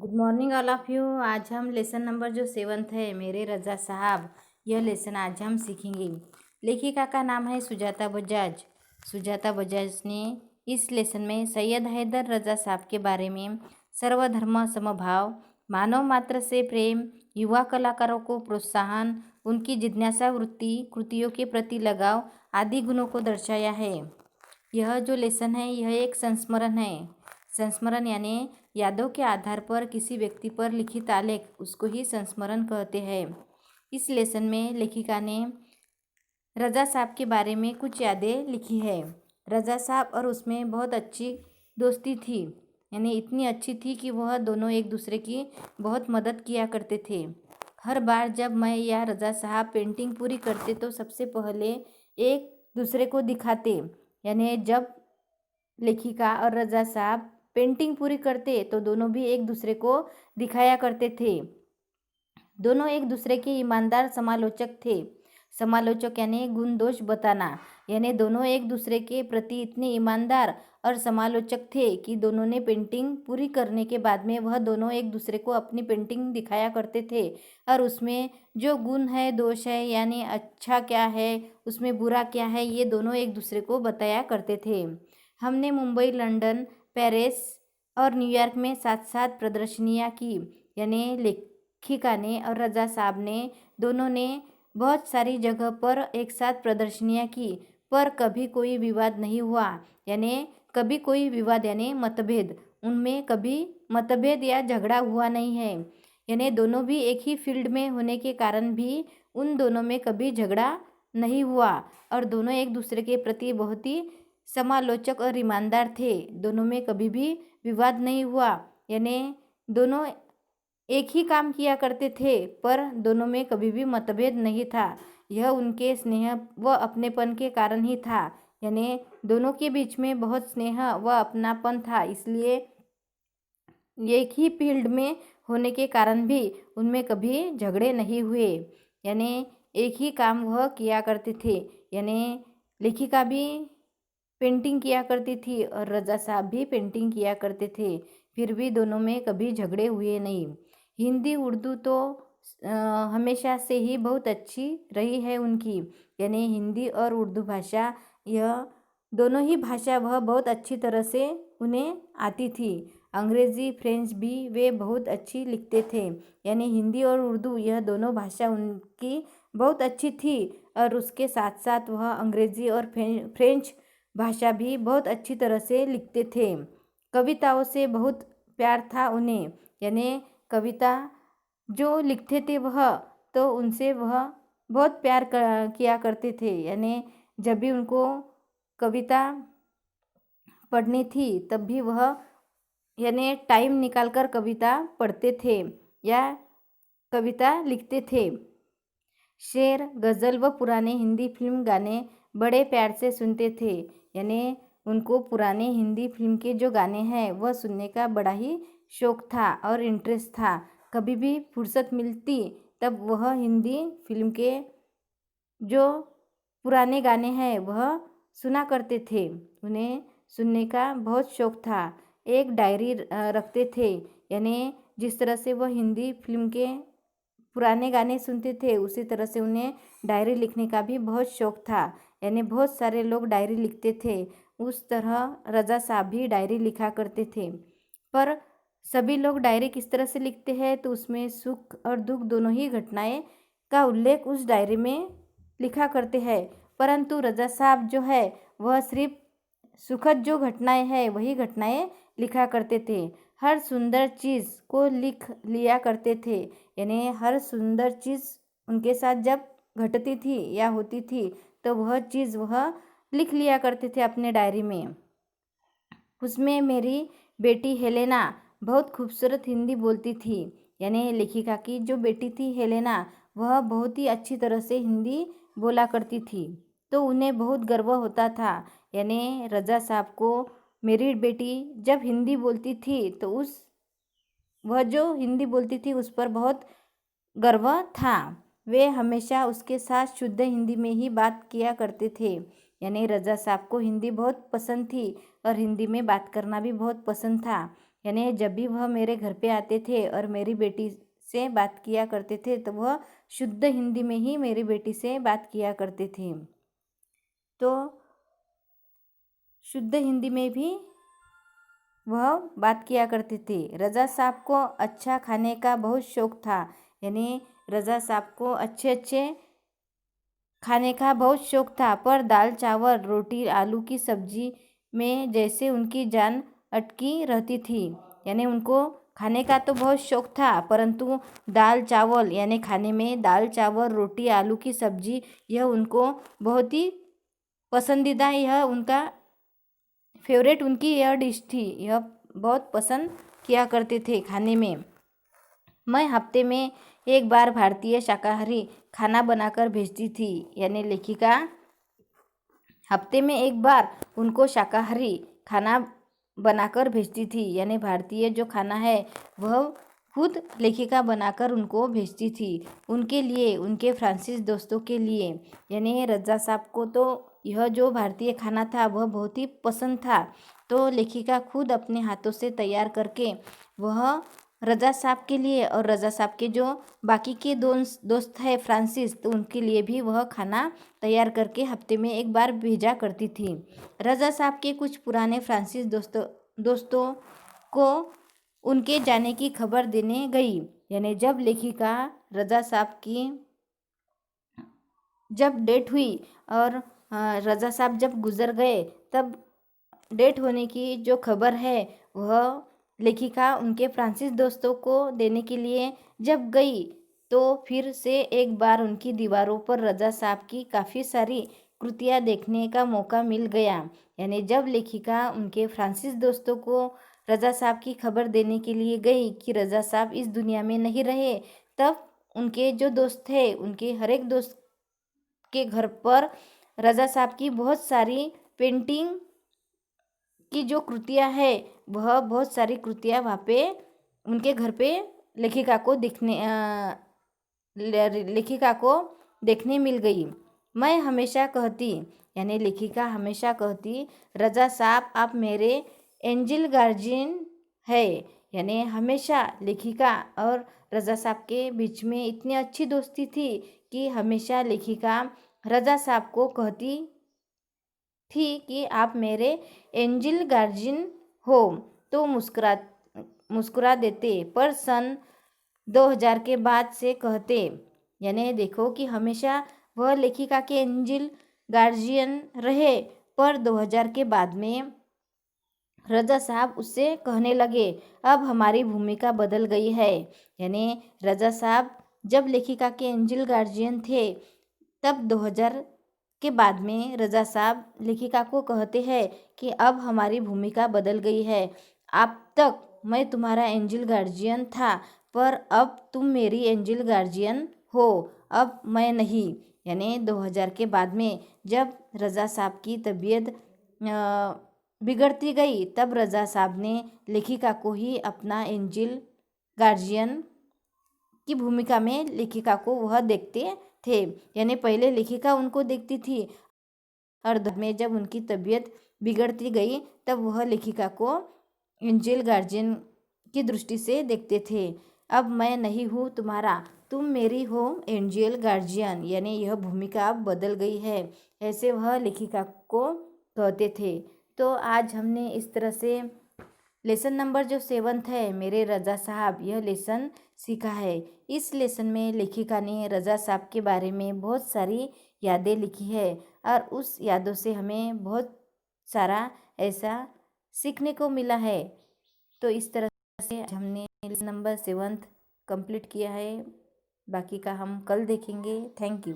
Good morning all of you. आज हम lesson number जो 7th है मेरे रज़ा साहब, यह लेसन आज हम सीखेंगे। लेखिका का नाम है सुजाता बजाज। सुजाता बजाज ने इस लेसन में सैयद हैदर रज़ा साहब के बारे में सर्वधर्म समभाव, मानव मात्र से प्रेम, युवा कलाकारों को प्रोत्साहन, उनकी जिज्ञासा वृत्ति, कृतियों के प्रति लगाव आदि गुणों को दर्शाया है। यह जो लेसन है यह एक संस्मरण है। संस्मरण यानी यादों के आधार पर किसी व्यक्ति पर लिखित आलेख, उसको ही संस्मरण कहते हैं। इस लेसन में लेखिका ने रज़ा साहब के बारे में कुछ यादें लिखी है। रज़ा साहब और उसमें बहुत अच्छी दोस्ती थी, यानी इतनी अच्छी थी कि वह दोनों एक दूसरे की बहुत मदद किया करते थे। हर बार जब मैं या रज़ा साहब पेंटिंग पूरी करते तो सबसे पहले एक दूसरे को दिखाते, यानी जब लेखिका और रज़ा साहब पेंटिंग पूरी करते तो दोनों भी एक दूसरे को दिखाया करते थे। दोनों एक दूसरे के ईमानदार समालोचक थे। समालोचक यानी गुण दोष बताना, यानी दोनों एक दूसरे के प्रति इतने ईमानदार और समालोचक थे कि दोनों ने पेंटिंग पूरी करने के बाद में वह दोनों एक दूसरे को अपनी पेंटिंग दिखाया करते थे और उसमें जो गुण है, दोष है, यानी अच्छा क्या है, उसमें बुरा क्या है, ये दोनों एक दूसरे को बताया करते थे। हमने मुंबई, लंदन, पेरिस और न्यूयॉर्क में साथ साथ प्रदर्शनियाँ की, यानी लेखिका ने और रज़ा साहब ने दोनों ने बहुत सारी जगह पर एक साथ प्रदर्शनियाँ की, पर कभी कोई विवाद नहीं हुआ, यानी कभी कोई विवाद यानी मतभेद, उनमें कभी मतभेद या झगड़ा हुआ नहीं है। यानी दोनों भी एक ही फील्ड में होने के कारण भी उन दोनों में कभी झगड़ा नहीं हुआ और दोनों एक दूसरे के प्रति बहुत ही समालोचक और ईमानदार थे। दोनों में कभी भी विवाद नहीं हुआ, यानी दोनों एक ही काम किया करते थे पर दोनों में कभी भी मतभेद नहीं था। यह उनके स्नेह व अपनेपन के कारण ही था, यानी दोनों के बीच में बहुत स्नेह व अपनापन था, इसलिए एक ही फील्ड में होने के कारण भी उनमें कभी झगड़े नहीं हुए, यानी एक ही काम वह किया करते थे। यानी लेखिका भी पेंटिंग किया करती थी और रज़ा साहब भी पेंटिंग किया करते थे, फिर भी दोनों में कभी झगड़े हुए नहीं। हिंदी उर्दू तो हमेशा से ही बहुत अच्छी रही है उनकी, यानी हिंदी और उर्दू भाषा, यह दोनों ही भाषा वह बहुत अच्छी तरह से उन्हें आती थी। अंग्रेज़ी, फ्रेंच भी वे बहुत अच्छी लिखते थे, यानी हिंदी और उर्दू यह दोनों भाषा उनकी बहुत अच्छी थी और उसके साथ साथ वह अंग्रेज़ी और फ्रेंच भाषा भी बहुत अच्छी तरह से लिखते थे। कविताओं से बहुत प्यार था उन्हें, यानी कविता जो लिखते थे वह तो उनसे वह बहुत प्यार किया करते थे, यानी जब भी उनको कविता पढ़नी थी तब भी वह यानी टाइम निकालकर कविता पढ़ते थे या कविता लिखते थे। शेर, गज़ल व पुराने हिंदी फिल्म गाने बड़े प्यार से सुनते थे, यानी उनको पुराने हिंदी फिल्म के जो गाने हैं वह सुनने का बड़ा ही शौक़ था और इंटरेस्ट था। कभी भी फुर्सत मिलती तब वह हिंदी फिल्म के जो पुराने गाने हैं वह सुना करते थे। उन्हें सुनने का बहुत शौक़ था। एक डायरी रखते थे, यानी जिस तरह से वह हिंदी फिल्म के पुराने गाने सुनते थे उसी तरह से उन्हें डायरी लिखने का भी बहुत शौक़ था, यानी बहुत सारे लोग डायरी लिखते थे, उस तरह रज़ा साहब भी डायरी लिखा करते थे। पर सभी लोग डायरी किस तरह से लिखते हैं तो उसमें सुख और दुख दोनों ही घटनाएं का उल्लेख उस डायरी में लिखा करते हैं, परंतु रज़ा साहब जो है वह सिर्फ सुखद जो घटनाएं हैं वही घटनाएं लिखा करते थे। हर सुंदर चीज़ को लिख लिया करते थे, यानी हर सुंदर चीज़ उनके साथ जब घटती थी या होती थी तो वह चीज़ वह लिख लिया करते थे अपने डायरी में। उसमें मेरी बेटी हेलेना बहुत खूबसूरत हिंदी बोलती थी, यानी लेखिका की जो बेटी थी हेलेना वह बहुत ही अच्छी तरह से हिंदी बोला करती थी, तो उन्हें बहुत गर्व होता था। यानी रज़ा साहब को मेरी बेटी जब हिंदी बोलती थी तो वह जो हिंदी बोलती थी उस पर बहुत गर्व था। वे हमेशा उसके साथ शुद्ध हिंदी में ही बात किया करते थे, यानी रज़ा साहब को हिंदी बहुत पसंद थी और हिंदी में बात करना भी बहुत पसंद था। यानी जब भी वह मेरे घर पे आते थे और मेरी बेटी से बात किया करते थे तो वह शुद्ध हिंदी में ही मेरी बेटी से बात किया करते थे। तो शुद्ध हिंदी में भी वह बात किया करते थे। रज़ा साहब को अच्छा खाने का बहुत शौक़ था, यानी रज़ा साहब को अच्छे अच्छे खाने का बहुत शौक़ था, पर दाल चावल रोटी आलू की सब्ज़ी में जैसे उनकी जान अटकी रहती थी। यानी उनको खाने का तो बहुत शौक़ था, परंतु दाल चावल यानी खाने में दाल चावल रोटी आलू की सब्ज़ी यह उनको बहुत ही पसंदीदा, यह उनका फेवरेट उनकी यह डिश थी। यह बहुत पसंद किया करते थे खाने में। मैं हफ्ते में एक बार भारतीय शाकाहारी खाना बनाकर भेजती थी, यानी लेखिका हफ्ते में एक बार उनको शाकाहारी खाना बनाकर भेजती थी, यानी भारतीय जो खाना है वह खुद लेखिका बनाकर उनको भेजती थी, उनके लिए, उनके फ्रांसीसी दोस्तों के लिए। यानी रज़ा साहब को तो यह जो भारतीय खाना था वह बहुत ही पसंद था, तो लेखिका खुद अपने हाथों से तैयार करके वह रज़ा साहब के लिए और रज़ा साहब के जो बाकी के दोस्त है फ्रांसिस, तो उनके लिए भी वह खाना तैयार करके हफ्ते में एक बार भेजा करती थी। रज़ा साहब के कुछ पुराने फ्रांसिस दोस्तों को उनके जाने की खबर देने गई। यानी जब लेखिका रज़ा साहब की जब डेट हुई और रज़ा साहब जब गुज़र गए, तब डेट होने की जो खबर है वह लेखिका उनके फ्रांसीसी दोस्तों को देने के लिए जब गई, तो फिर से एक बार उनकी दीवारों पर रज़ा साहब की काफ़ी सारी कृतियाँ देखने का मौका मिल गया। यानी जब लेखिका उनके फ्रांसीसी दोस्तों को रज़ा साहब की खबर देने के लिए गई कि रज़ा साहब इस दुनिया में नहीं रहे, तब उनके जो दोस्त थे उनके हर एक दोस्त के घर पर रज़ा साहब की बहुत सारी पेंटिंग की जो कृतियाँ है, वह बहुत सारी कृतियाँ वहाँ पे उनके घर पे लेखिका को देखने मिल गई। मैं हमेशा कहती, यानी लेखिका हमेशा कहती, रज़ा साहब आप मेरे एंजल गार्जियन है। यानी हमेशा लेखिका और रज़ा साहब के बीच में इतनी अच्छी दोस्ती थी कि हमेशा लेखिका रज़ा साहब को कहती थी कि आप मेरे एंजल गार्जियन हो, तो मुस्कुरा देते, पर सन 2000 के बाद से कहते। यानी देखो कि हमेशा वह लेखिका के एंजल गार्जियन रहे, पर 2000 के बाद में रज़ा साहब उससे कहने लगे अब हमारी भूमिका बदल गई है। यानी रज़ा साहब जब लेखिका के एंजल गार्जियन थे, तब 2000 के बाद में रज़ा साहब लेखिका को कहते हैं कि अब हमारी भूमिका बदल गई है। अब तक मैं तुम्हारा एंजल गार्जियन था, पर अब तुम मेरी एंजल गार्जियन हो, अब मैं नहीं। यानी 2000 के बाद में जब रज़ा साहब की तबीयत बिगड़ती गई, तब रज़ा साहब ने लेखिका को ही अपना एंजल गार्जियन की भूमिका में लेखिका को वह देखते थे। यानी पहले लेखिका उनको देखती थी और बाद में जब उनकी तबीयत बिगड़ती गई, तब वह लेखिका को एंजल गार्जियन की दृष्टि से देखते थे। अब मैं नहीं हूँ तुम्हारा, तुम मेरी हो एंजल गार्जियन, यानी यह भूमिका अब बदल गई है, ऐसे वह लेखिका को कहते थे। तो आज हमने इस तरह से लेसन नंबर जो 7 है मेरे रज़ा साहब, यह लेसन सीखा है। इस लेसन में लेखिका ने रज़ा साहब के बारे में बहुत सारी यादें लिखी है और उस यादों से हमें बहुत सारा ऐसा सीखने को मिला है। तो इस तरह से हमने लेसन नंबर 7 कंप्लीट किया है, बाकी का हम कल देखेंगे। Thank you.